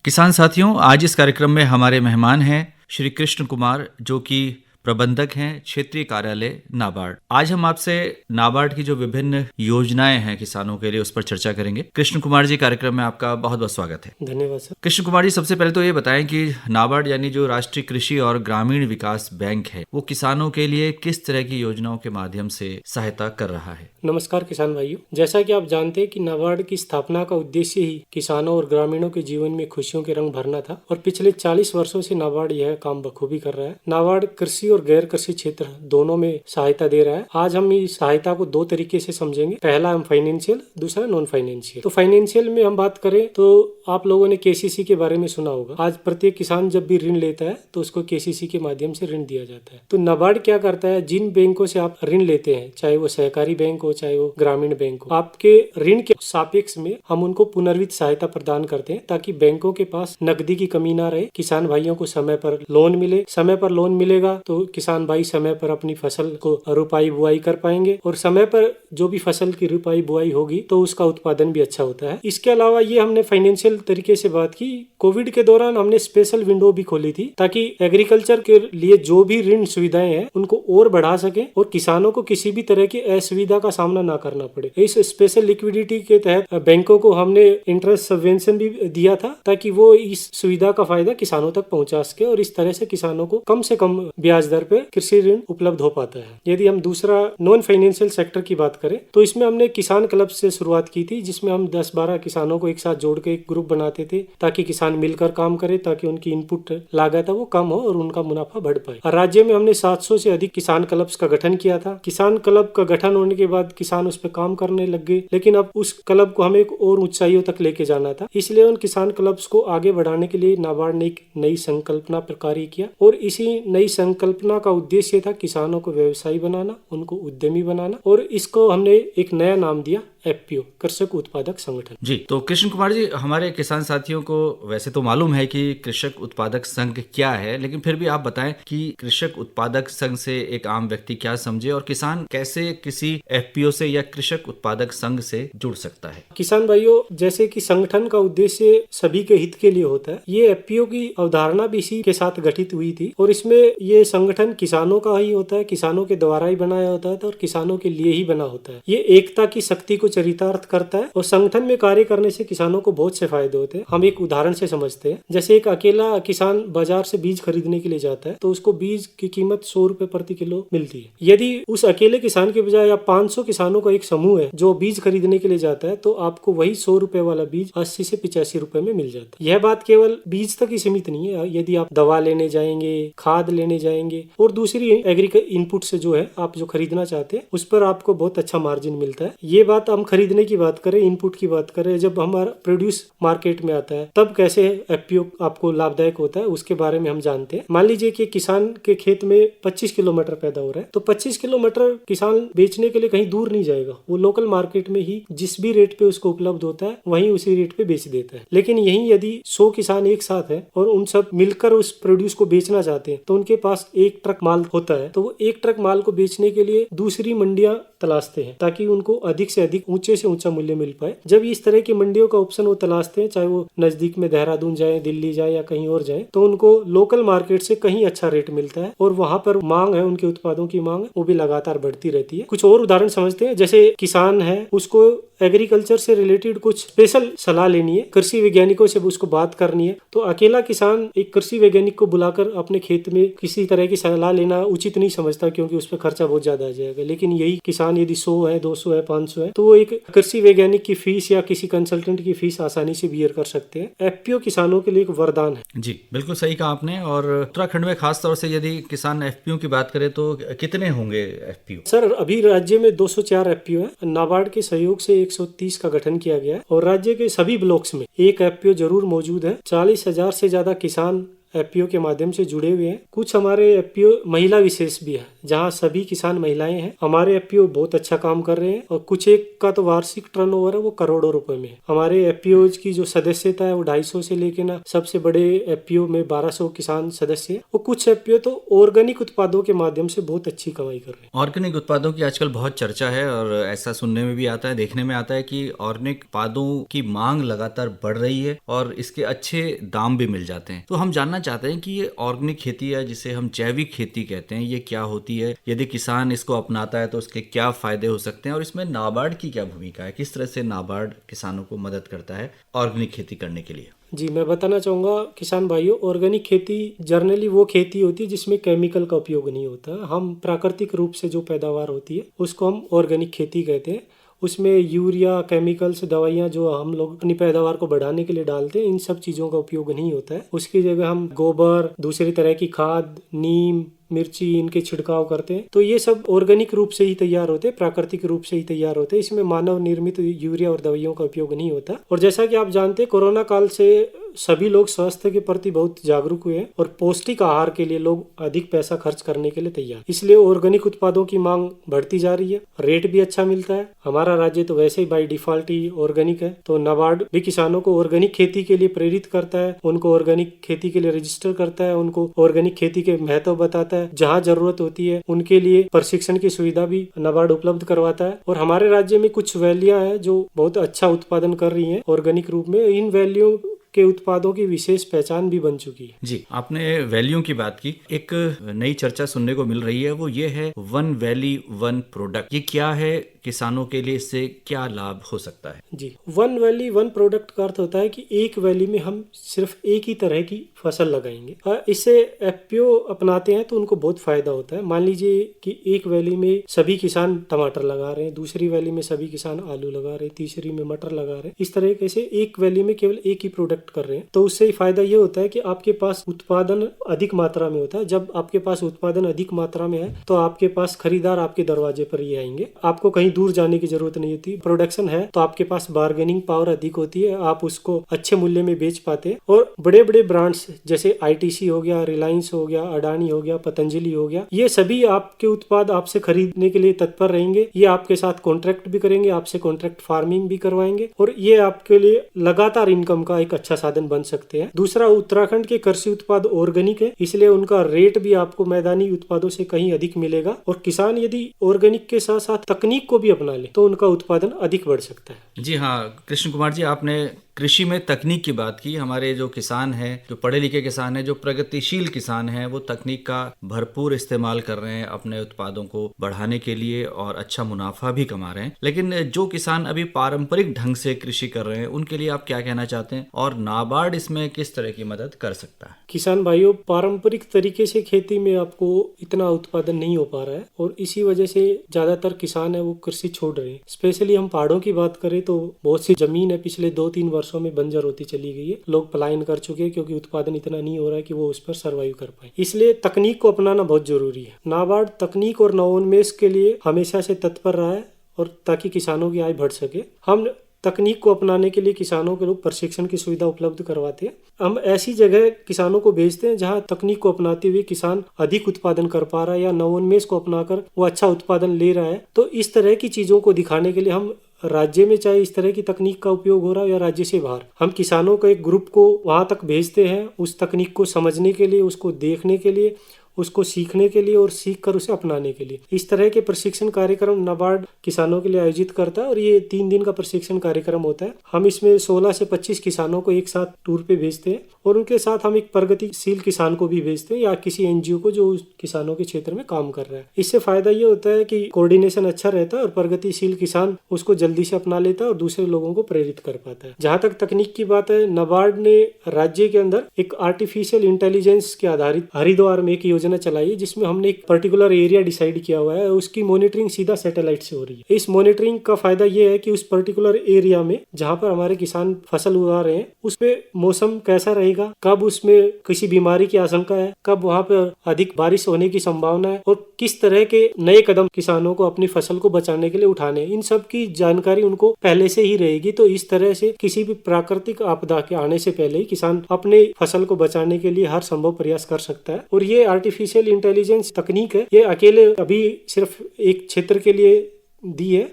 किसान साथियों, आज इस कार्यक्रम में हमारे मेहमान हैं श्री कृष्ण कुमार, जो कि प्रबंधक हैं क्षेत्रीय कार्यालय नाबार्ड। आज हम आपसे नाबार्ड की जो विभिन्न योजनाएं हैं किसानों के लिए, उस पर चर्चा करेंगे। कृष्ण कुमार जी, कार्यक्रम में आपका बहुत बहुत स्वागत है। धन्यवाद सर। कृष्ण कुमार जी, सबसे पहले तो ये बताएं कि नाबार्ड यानी जो राष्ट्रीय कृषि और ग्रामीण विकास बैंक है, वो किसानों के लिए किस तरह की योजनाओं के माध्यम से सहायता कर रहा है। नमस्कार किसान भाइयों, जैसा कि आप जानते हैं कि नाबार्ड की स्थापना का उद्देश्य ही किसानों और ग्रामीणों के जीवन में खुशियों के रंग भरना था और पिछले 40 वर्षों से नाबार्ड यह काम बखूबी कर रहा है। नाबार्ड कृषि और गैर कृषि क्षेत्र दोनों में सहायता दे रहा है। आज हम इस सहायता को दो तरीके से समझेंगे। पहला हम फाइनेंशियल, दूसरा नॉन फाइनेंशियल। तो फाइनेंशियल में हम बात करें तो आप लोगों ने केसीसी के बारे में सुना होगा। आज प्रत्येक किसान जब भी ऋण लेता है तो उसको केसीसी के माध्यम से ऋण दिया जाता है। तो नाबार्ड क्या करता है, जिन बैंकों से आप ऋण लेते हैं, चाहे वो सहकारी बैंक हो चाहे वो ग्रामीण बैंक हो, आपके ऋण के सापेक्ष में हम उनको पुनर्वित्त सहायता प्रदान करते हैं ताकि बैंकों के पास नकदी की कमी ना रहे, किसान भाइयों को समय पर लोन मिले। समय पर लोन मिलेगा तो किसान भाई समय पर अपनी फसल को रुपाई बुआई कर पाएंगे और समय पर जो भी फसल की रुपाई बुआई होगी तो उसका उत्पादन भी अच्छा होता है। इसके अलावा ये हमने फाइनेंशियल तरीके से बात की। कोविड के दौरान हमने स्पेशल विंडो भी खोली थी ताकि एग्रीकल्चर के लिए जो भी ऋण सुविधाएं हैं उनको और बढ़ा सके और किसानों को किसी भी तरह की असुविधा का सामना ना करना पड़े। इस स्पेशल लिक्विडिटी के तहत बैंकों को हमने इंटरेस्ट सबवेंशन भी दिया था ताकि वो इस सुविधा का फायदा किसानों तक पहुंचा सके और इस तरह से किसानों को कम से कम ब्याज दर पे कृषि ऋण उपलब्ध हो पाता है। यदि हम दूसरा नॉन फाइनेंशियल सेक्टर की बात करें तो इसमें हमने किसान क्लब से शुरुआत की थी, जिसमें हम 10-12 किसानों को एक साथ जोड़ के एक ग्रुप बनाते थे ताकि किसान मिलकर काम करे, ताकि उनकी इनपुट लागत है वो कम हो और उनका मुनाफा बढ़ पाए। राज्य में हमने 700 से अधिक किसान क्लब्स का गठन किया था। किसान क्लब का गठन होने के बाद किसान उस पर काम करने लग गए, लेकिन अब उस क्लब को हमें एक और ऊंचाइयों तक लेके जाना था। इसलिए उन किसान क्लब्स को आगे बढ़ाने के लिए नाबार्ड ने एक नई संकल्पना प्रकारित किया और इसी नई संकल्पना का उद्देश्य था किसानों को व्यवसायी बनाना, उनको उद्यमी बनाना, और इसको हमने एक नया नाम दिया एफपीओ, कृषक उत्पादक संगठन। जी, तो कृष्ण कुमार जी, हमारे किसान साथियों को वैसे तो मालूम है कि कृषक उत्पादक संघ क्या है, लेकिन फिर भी आप बताएं कि कृषक उत्पादक संघ से एक आम व्यक्ति क्या समझे और किसान कैसे किसी एफपीओ से या कृषक उत्पादक संघ से जुड़ सकता है। किसान भाइयों, जैसे कि संगठन का उद्देश्य सभी के हित के लिए होता है, ये एफपीओ की अवधारणा भी इसी के साथ गठित हुई थी और इसमें ये संगठन किसानों का ही होता है, किसानों के द्वारा ही बनाया होता है और किसानों के लिए ही बना होता है। ये एकता की शक्ति को चरितार्थ करता है और संगठन में कार्य करने से किसानों को बहुत से फायदे होते हैं। हम एक उदाहरण से समझते हैं। जैसे एक अकेला किसान बाजार से बीज खरीदने के लिए जाता है तो उसको बीज की कीमत 100 रुपए प्रति किलो मिलती है। यदि उस अकेले किसान के बजाय या 500 किसानों का एक समूह है जो बीज खरीदने के लिए जाता है तो आपको वही 100 रुपए वाला बीज 80 से 85 रुपए में मिल जाता है। यह बात केवल बीज तक ही सीमित नहीं है। यदि आप दवा लेने जाएंगे, खाद लेने जाएंगे और दूसरी एग्रीकल्चर इनपुट से जो है आप जो खरीदना चाहते हैं उस पर आपको बहुत अच्छा मार्जिन मिलता है। ये बात हम खरीदने की बात करें, इनपुट की बात करें, जब हमारा प्रोड्यूस मार्केट में आता है तब कैसे एफपीओ आपको लाभदायक होता है उसके बारे में हम जानते हैं। मान लीजिए कि किसान के खेत में 25 किलो मटर पैदा हो रहा है तो 25 किलो मटर किसान बेचने के लिए कहीं दूर नहीं जाएगा, वो लोकल मार्केट में ही जिस भी रेट पे उसको उपलब्ध होता है वहीं उसी रेट पे बेच देता है। लेकिन यही यदि 100 किसान एक साथ है और उन सब मिलकर उस प्रोड्यूस को बेचना चाहते हैं तो उनके पास एक ट्रक माल होता है, तो वो एक ट्रक माल को बेचने के लिए दूसरी मंडियां तलाशते हैं ताकि उनको अधिक से अधिक ऊंचे से ऊंचा मूल्य मिल पाए। जब इस तरह की मंडियों का ऑप्शन वो तलाशते हैं, चाहे वो नजदीक में देहरादून जाए, दिल्ली जाए या कहीं और जाए, तो उनको लोकल मार्केट से कहीं अच्छा रेट मिलता है और वहां पर मांग है, उनके उत्पादों की मांग है वो भी लगातार बढ़ती रहती है। कुछ और उदाहरण समझते हैं। जैसे किसान है, उसको एग्रीकल्चर से रिलेटेड कुछ स्पेशल सलाह लेनी है, कृषि वैज्ञानिकों से उसको बात करनी है, तो अकेला किसान एक कृषि वैज्ञानिक को बुलाकर अपने खेत में किसी तरह की सलाह लेना उचित नहीं समझता क्योंकि उस पर खर्चा बहुत ज्यादा आ जाएगा। लेकिन यही किसान यदि 100 है, 200 है, 500 है तो वो एक कृषि वैज्ञानिक की फीस या किसी कंसल्टेंट की फीस आसानी से बियर कर सकते हैं। एफपीओ किसानों के लिए एक वरदान है। जी, बिल्कुल सही कहा आपने। और उत्तराखंड में खास तौर से यदि किसान एफपीओ की बात करें तो कितने होंगे एफपीओ? सर, अभी राज्य में 204 एफपीओ है। नाबार्ड के सहयोग से 130 का गठन किया गया है और राज्य के सभी ब्लॉक्स में एक एफपीओ जरूर मौजूद है। 40,000 से ज्यादा किसान एफपीओ के माध्यम से जुड़े हुए हैं। कुछ हमारे एफपीओ महिला विशेष भी है, जहाँ सभी किसान महिलाएं हैं। हमारे एफपीओ बहुत अच्छा काम कर रहे हैं और कुछ एक का तो वार्षिक टर्नओवर है वो करोड़ों रुपए में है। हमारे एफपीओ की जो सदस्यता है वो 250 से लेके ना सबसे बड़े एफपीओ में 1200 किसान सदस्य है। और कुछ एफपीओ तो ऑर्गेनिक उत्पादों के माध्यम से बहुत अच्छी कमाई कर रहे हैं। ऑर्गेनिक उत्पादों की आजकल बहुत चर्चा है और ऐसा सुनने में भी आता है, देखने में आता है कि ऑर्गेनिक उत्पादों की मांग लगातार बढ़ रही है और इसके अच्छे दाम भी मिल जाते हैं। तो हम जानना चाहते हैं कि ये ऑर्गेनिक खेती है जिसे हम जैविक खेती कहते हैं, ये क्या होती है, यदि किसान इसको अपनाता है तो उसके क्या फायदे हो सकते हैं और इसमें नाबार्ड की क्या भूमिका है, किस तरह से नाबार्ड किसानों को मदद करता है ऑर्गेनिक खेती करने के लिए। जी, मैं बताना चाहूँगा किसान भाइयों, ऑर्गेनिक खेती जनरली वो खेती होती है जिसमें केमिकल का उपयोग नहीं होता। हम प्राकृतिक रूप से जो पैदावार होती है उसको हम ऑर्गेनिक खेती कहते हैं। उसमें यूरिया, केमिकल्स, दवाइयाँ जो हम लोग अपनी पैदावार को बढ़ाने के लिए डालते हैं, इन सब चीज़ों का उपयोग नहीं होता है। उसकी जगह हम गोबर, दूसरी तरह की खाद, नीम, मिर्ची, इनके छिड़काव करते हैं। तो ये सब ऑर्गेनिक रूप से ही तैयार होते हैं, प्राकृतिक रूप से ही तैयार होते हैं। इसमें मानव निर्मित यूरिया और दवाइयों का उपयोग नहीं होता। और जैसा कि आप जानते हैं, कोरोना काल से सभी लोग स्वास्थ्य के प्रति बहुत जागरूक हुए हैं और पौष्टिक आहार के लिए लोग अधिक पैसा खर्च करने के लिए तैयार। इसलिए ऑर्गेनिक उत्पादों की मांग बढ़ती जा रही है, रेट भी अच्छा मिलता है। हमारा राज्य तो वैसे ही बाय डिफॉल्ट ही ऑर्गेनिक है, तो नाबार्ड भी किसानों को ऑर्गेनिक खेती के लिए प्रेरित करता है, उनको ऑर्गेनिक खेती के लिए रजिस्टर करता है, उनको ऑर्गेनिक खेती के महत्व बताता है। जहाँ जरूरत होती है उनके लिए प्रशिक्षण की सुविधा भी नाबार्ड उपलब्ध करवाता है। और हमारे राज्य में कुछ वैलियां हैं जो बहुत अच्छा उत्पादन कर रही हैं ऑर्गेनिक रूप में। इन वैलियों के उत्पादों की विशेष पहचान भी बन चुकी है। जी, आपने वैल्यू की बात की। एक नई चर्चा सुनने को मिल रही है, वो ये है वन वैली वन प्रोडक्ट। ये क्या है, किसानों के लिए इससे क्या लाभ हो सकता है? जी, वन वैली वन प्रोडक्ट का अर्थ होता है कि एक वैली में हम सिर्फ एक ही तरह की फसल लगाएंगे। इससे एफपीओ अपनाते हैं तो उनको बहुत फायदा होता है। मान लीजिए कि एक वैली में सभी किसान टमाटर लगा रहे हैं, दूसरी वैली में सभी किसान आलू लगा रहे हैं, तीसरी में मटर लगा रहे हैं। इस तरीके से एक वैली में केवल एक ही प्रोडक्ट कर रहे हैं। तो उससे फायदा ये होता है कि आपके पास उत्पादन अधिक मात्रा में होता है। जब आपके पास उत्पादन अधिक मात्रा में है तो आपके पास खरीदार आपके दरवाजे पर ही आएंगे, आपको कहीं दूर जाने की जरूरत नहीं होती। प्रोडक्शन है तो आपके पास बार्गेनिंग पावर अधिक होती है, आप उसको अच्छे मूल्य में बेच पाते हैं। और बड़े बड़े ब्रांड्स जैसे आईटीसी हो गया, रिलायंस हो गया, अडानी हो गया, पतंजलि हो गया, ये सभी आपके उत्पाद आपसे खरीदने के लिए तत्पर रहेंगे। ये आपके साथ कॉन्ट्रैक्ट भी करेंगे, आपसे कॉन्ट्रैक्ट फार्मिंग भी करवाएंगे और ये आपके लिए लगातार इनकम का एक अच्छा साधन बन सकते हैं। दूसरा, उत्तराखंड के कृषि उत्पाद ऑर्गेनिक है, इसलिए उनका रेट भी आपको मैदानी उत्पादों से कहीं अधिक मिलेगा। और किसान यदि ऑर्गेनिक के साथ साथ तकनीक को भी अपना ले तो उनका उत्पादन अधिक बढ़ सकता है। जी हाँ, कृष्ण कुमार जी, आपने कृषि में तकनीक की बात की। हमारे जो किसान हैं, जो पढ़े लिखे किसान हैं, जो प्रगतिशील किसान हैं, वो तकनीक का भरपूर इस्तेमाल कर रहे हैं अपने उत्पादों को बढ़ाने के लिए और अच्छा मुनाफा भी कमा रहे हैं। लेकिन जो किसान अभी पारंपरिक ढंग से कृषि कर रहे हैं, उनके लिए आप क्या कहना चाहते हैं और नाबार्ड इसमें किस तरह की मदद कर सकता है? किसान भाइयों, पारंपरिक तरीके से खेती में आपको इतना उत्पादन नहीं हो पा रहा है और इसी वजह से ज्यादातर किसान है वो कृषि छोड़ रहे हैं। स्पेशली हम पहाड़ों की बात करें तो बहुत सी जमीन है पिछले 2-3 वर्षों में बंजर होती चली गई है। लोग पलायन कर चुके हैं क्योंकि उत्पादन इतना नहीं हो रहा है कि वो उस पर सर्वाइव कर पाए। इसलिए तकनीक को अपनाना बहुत जरूरी है। नाबार्ड तकनीक और नवोन्मेष के लिए हमेशा से तत्पर रहा है और ताकि किसानों की आय बढ़ सके। हम तकनीक को अपनाने के लिए किसानों के लोग प्रशिक्षण की सुविधा उपलब्ध करवाते हैं। हम ऐसी जगह किसानों को भेजते हैं जहां तकनीक को अपनाते हुए किसान अधिक उत्पादन कर पा रहा है या नवोन्मेष को अपनाकर वो अच्छा उत्पादन ले रहा है। तो इस तरह की चीजों को दिखाने के लिए हम राज्य में चाहे इस तरह की तकनीक का उपयोग हो रहा है या राज्य से बाहर, हम किसानों के एक ग्रुप को वहां तक भेजते हैं उस तकनीक को समझने के लिए, उसको देखने के लिए, उसको सीखने के लिए और सीख कर उसे अपनाने के लिए। इस तरह के प्रशिक्षण कार्यक्रम नाबार्ड किसानों के लिए आयोजित करता है और ये 3 दिन का प्रशिक्षण कार्यक्रम होता है। हम इसमें 16 से 25 किसानों को एक साथ टूर पे भेजते हैं और उनके साथ हम एक प्रगतिशील किसान को भी भेजते हैं या किसी एनजीओ को जो उस किसानों के क्षेत्र में काम कर रहा है। इससे फायदा ये होता है कि कोऑर्डिनेशन अच्छा रहता है और प्रगतिशील किसान उसको जल्दी से अपना लेता है और दूसरे लोगों को प्रेरित कर पाता है। जहाँ तक तकनीक की बात है, नाबार्ड ने राज्य के अंदर एक आर्टिफिशियल इंटेलिजेंस के आधारित हरिद्वार में एक योजना परियोजना चलाई है जिसमें हमने एक पर्टिकुलर एरिया डिसाइड किया हुआ है, उसकी मॉनिटरिंग सीधा सैटेलाइट से हो रही है। इस मॉनिटरिंग का फायदा ये है कि उस पर्टिकुलर एरिया में जहाँ पर हमारे किसान फसल उगा रहे हैं उस पे मौसम कैसा रहेगा, कब उसमें किसी बीमारी की आशंका है, कब वहाँ पर अधिक बारिश होने की संभावना है और किस तरह के नए कदम किसानों को अपनी फसल को बचाने के लिए उठाने हैं, इन सब की जानकारी उनको पहले से ही रहेगी। तो इस तरह से किसी भी प्राकृतिक आपदा के आने से पहले ही किसान अपने फसल को बचाने के लिए हर संभव प्रयास कर सकता है। और ये आर्टिफिशियल इंटेलिजेंस तकनीक है, ये अकेले अभी सिर्फ एक क्षेत्र के लिए दी है।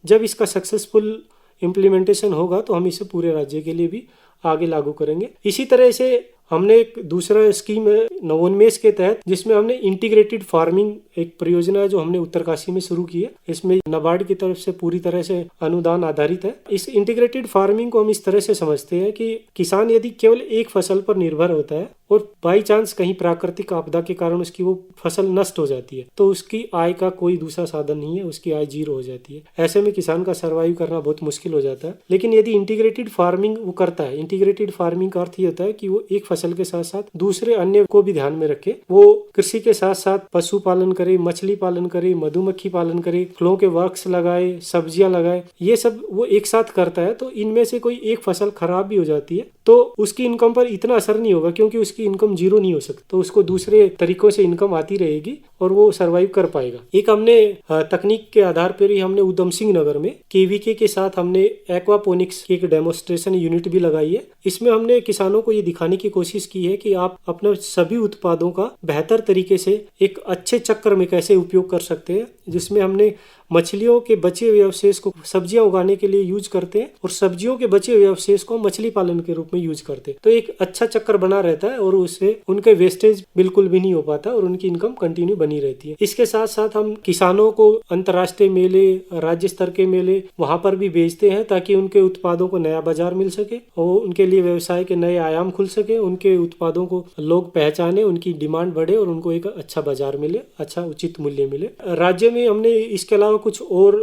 जब इसका सक्सेसफुल इम्प्लीमेंटेशन होगा तो हम इसे पूरे राज्य के लिए भी आगे लागू करेंगे। इसी तरह से हमने एक दूसरा स्कीम है नवोन्मेष के तहत, जिसमें हमने इंटीग्रेटेड फार्मिंग एक परियोजना है जो हमने उत्तरकाशी में शुरू की है। इसमें नाबार्ड की तरफ से पूरी तरह से अनुदान आधारित है। इस इंटीग्रेटेड फार्मिंग को हम इस तरह से समझते हैं कि किसान यदि केवल एक फसल पर निर्भर होता है और बाई चांस कहीं प्राकृतिक आपदा के कारण उसकी वो फसल नष्ट हो जाती है तो उसकी आय का कोई दूसरा साधन नहीं है, उसकी आय जीरो हो जाती है। ऐसे में किसान का सर्वाइव करना बहुत मुश्किल हो जाता है। लेकिन यदि इंटीग्रेटेड फार्मिंग वो करता है, इंटीग्रेटेड फार्मिंग का अर्थ ये होता है कि वो एक फसल के साथ साथ दूसरे अन्य को भी ध्यान में रखे। वो कृषि के साथ साथ पशु पालन करे, मछली पालन करे, मधुमक्खी पालन करे, फलों के वर्क्स लगाए, सब्जियां लगाए, ये सब वो एक साथ करता है। तो इनमें से कोई एक फसल खराब भी हो जाती है तो उसकी इनकम पर इतना असर नहीं होगा क्योंकि उसकी इनकम जीरो नहीं हो सकती, तो उसको दूसरे तरीकों से इनकम आती रहेगी और वो सरवाइव कर पाएगा। एक हमने तकनीक के आधार पर ही हमने उधम सिंह नगर में केवीके के साथ हमने एक्वापोनिक्स की एक डेमोन्स्ट्रेशन यूनिट भी लगाई है। इसमें हमने किसानों को ये दिखाने की कोशिश की है कि आप अपने सभी उत्पादों का बेहतर तरीके से एक अच्छे चक्र में कैसे उपयोग कर सकते हैं, जिसमें हमने मछलियों के बचे हुए अवशेष को सब्जियां उगाने के लिए यूज करते हैं और सब्जियों के बचे हुए अवशेष को मछली पालन के रूप में यूज करते हैं। तो एक अच्छा चक्र बना रहता है और उससे उनके वेस्टेज बिल्कुल भी नहीं हो पाता और उनकी इनकम कंटिन्यू बनी रहती है। इसके साथ साथ हम किसानों को अंतर्राष्ट्रीय मेले, राज्य स्तर के मेले वहां पर भी भेजते हैं ताकि उनके उत्पादों को नया बाजार मिल सके और उनके लिए व्यवसाय के नए आयाम खुल सके, उनके उत्पादों को लोग पहचाने, उनकी डिमांड बढ़े और उनको एक अच्छा बाजार मिले, अच्छा उचित मूल्य मिले। राज्य में हमने इसके अलावा कुछ और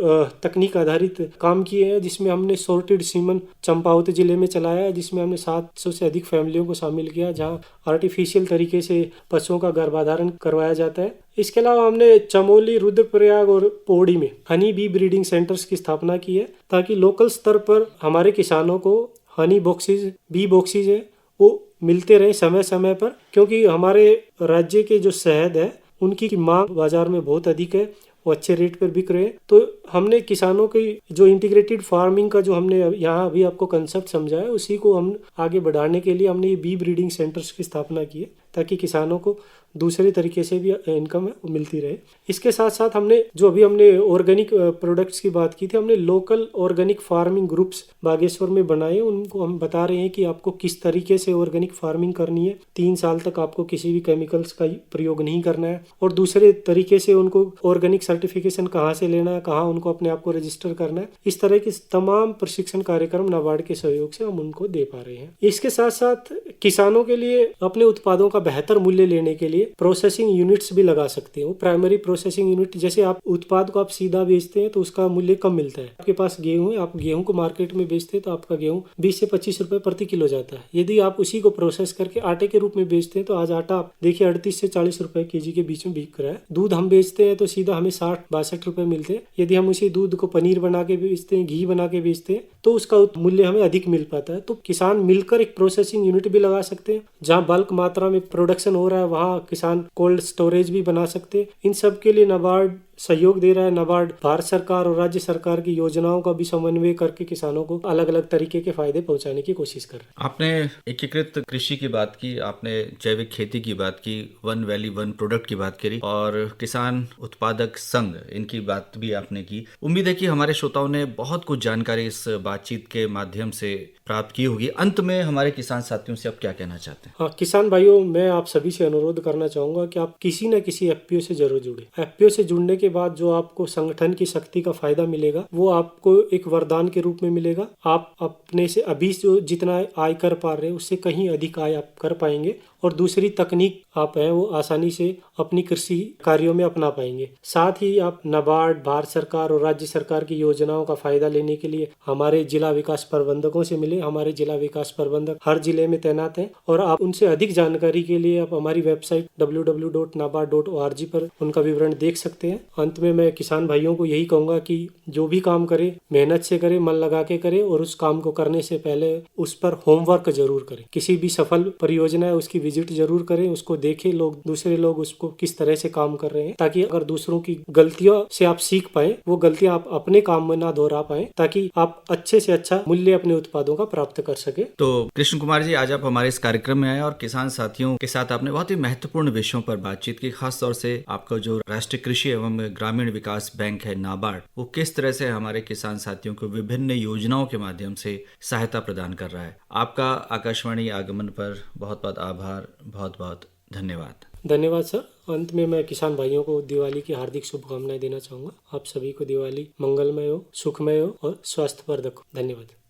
तकनीक आधारित काम किए हैं जिसमें हमने सॉर्टेड सीमन चंपावत जिले में चलाया है, जिसमें हमने 700 से अधिक फैमिलियों को शामिल किया जहां आर्टिफिशियल तरीके से पशुओं का गर्भाधारण करवाया जाता है। इसके अलावा हमने चमोली, रुद्रप्रयाग और पौड़ी में हनी बी ब्रीडिंग सेंटर्स की स्थापना की है ताकि लोकल स्तर पर हमारे किसानों को हनी बॉक्सेज, बी बॉक्सेज है वो मिलते रहे समय समय पर, क्योंकि हमारे राज्य के जो शहद है उनकी मांग बाजार में बहुत अधिक है, वो अच्छे रेट पर बिक रहे हैं। तो हमने किसानों की जो इंटीग्रेटेड फार्मिंग का जो हमने यहाँ अभी आपको कंसेप्ट समझाया उसी को हम आगे बढ़ाने के लिए हमने ये बी ब्रीडिंग सेंटर्स की स्थापना की है ताकि किसानों को दूसरे तरीके से भी इनकम है वो मिलती रहे। इसके साथ साथ हमने जो अभी हमने ऑर्गेनिक प्रोडक्ट्स की बात की थी, हमने local organic farming groups Bageshwar में बनाए। उनको हम बता रहे हैं कि आपको किस तरीके से ऑर्गेनिक फार्मिंग करनी है, 3 साल तक आपको किसी भी केमिकल्स का प्रयोग नहीं करना है और दूसरे तरीके से उनको ऑर्गेनिक सर्टिफिकेशन कहाँ से लेना है, कहाँ उनको अपने आप को रजिस्टर करना है। इस तरह के तमाम प्रशिक्षण कार्यक्रम नाबार्ड के सहयोग से हम उनको दे पा रहे हैं। इसके साथ साथ किसानों के लिए अपने उत्पादों का बेहतर मूल्य लेने के लिए प्रोसेसिंग यूनिट्स भी लगा सकते हैं। वो प्राइमरी प्रोसेसिंग यूनिट, जैसे आप उत्पाद को आप सीधा बेचते हैं तो उसका मूल्य कम मिलता है। आपके पास गेहूं है, आप गेहूं को मार्केट में बेचते हैं तो आपका गेहूं 20 से 25 रुपए प्रति किलो जाता है। यदि आप उसी को प्रोसेस करके आटे के रूप में बेचते हैं तो आज आटा आप देखिए 38 से 40 रुपए केजी के बीच में बिक रहा है। दूध हम बेचते हैं तो सीधा हमें 60-62 रुपए मिलते हैं। यदि हम उसी दूध को पनीर बना के बेचते हैं, घी बना के बेचते हैं तो उसका मूल्य हमें अधिक मिल पाता है। तो किसान मिलकर एक प्रोसेसिंग यूनिट भी लगा सकते हैं। जहाँ बल्क मात्रा में प्रोडक्शन हो रहा है वहाँ किसान कोल्ड स्टोरेज भी बना सकते हैं। इन सब के लिए नाबार्ड सहयोग दे रहा है। नाबार्ड भारत सरकार और राज्य सरकार की योजनाओं का भी समन्वय करके किसानों को अलग अलग तरीके के फायदे पहुंचाने की कोशिश कर रहे हैं। आपने एकीकृत कृषि की बात की, आपने जैविक खेती की बात की, वन वैली वन प्रोडक्ट की बात करी और किसान उत्पादक संघ इनकी बात भी आपने की। उम्मीद है कि हमारे श्रोताओं ने बहुत कुछ जानकारी इस बातचीत के माध्यम से प्राप्त की होगी। अंत में हमारे किसान साथियों से आप क्या कहना चाहते हैं? हाँ, किसान भाइयों, मैं आप सभी से अनुरोध करना चाहूंगा कि आप किसी न किसी एफपीओ से जरूर जुड़े। एफपीओ से जुड़ने के बाद जो आपको संगठन की शक्ति का फायदा मिलेगा वो आपको एक वरदान के रूप में मिलेगा। आप अपने से अभी जो जितना आय कर पा रहे हैं उससे कहीं अधिक आय आप कर पाएंगे और दूसरी तकनीक आप है वो आसानी से अपनी कृषि कार्यों में अपना पाएंगे। साथ ही आप नाबार्ड, भारत सरकार और राज्य सरकार की योजनाओं का फायदा लेने के लिए हमारे जिला विकास प्रबंधकों से मिले। हमारे जिला विकास प्रबंधक हर जिले में तैनात हैं और आप उनसे अधिक जानकारी के लिए आप हमारी वेबसाइट www.nabard.org पर उनका विवरण देख सकते हैं। अंत में मैं किसान भाइयों को यही कहूंगा कि जो भी काम करे मेहनत से करे, मन लगा के करे और उस काम को करने से पहले उस पर होमवर्क जरूर करें। किसी भी सफल परियोजना है उसकी विजिट जरूर करें, उसको देखें, दूसरे लोग उसको किस तरह से काम कर रहे हैं, ताकि अगर दूसरों की गलतियों से आप सीख पाए, वो गलतियां आप अपने काम में ना दोहरा पाए, ताकि आप अच्छे से अच्छा मूल्य अपने उत्पादों का प्राप्त कर सके। तो कृष्ण कुमार जी, आज आप हमारे इस कार्यक्रम में आए और किसान साथियों के साथ आपने बहुत ही महत्वपूर्ण विषयों पर बातचीत की। खास तौर से आपका जो राष्ट्रीय कृषि एवं ग्रामीण विकास बैंक है नाबार्ड, वो किस तरह से हमारे किसान साथियों को विभिन्न योजनाओं के माध्यम से सहायता प्रदान कर रहा है। आपका आकाशवाणी आगमन पर बहुत बहुत आभार, बहुत बहुत धन्यवाद। धन्यवाद सर। अंत में मैं किसान भाइयों को दिवाली की हार्दिक शुभकामनाएं देना चाहूंगा। आप सभी को दिवाली मंगलमय हो, सुखमय हो और स्वास्थ्यवर्धक हो। धन्यवाद।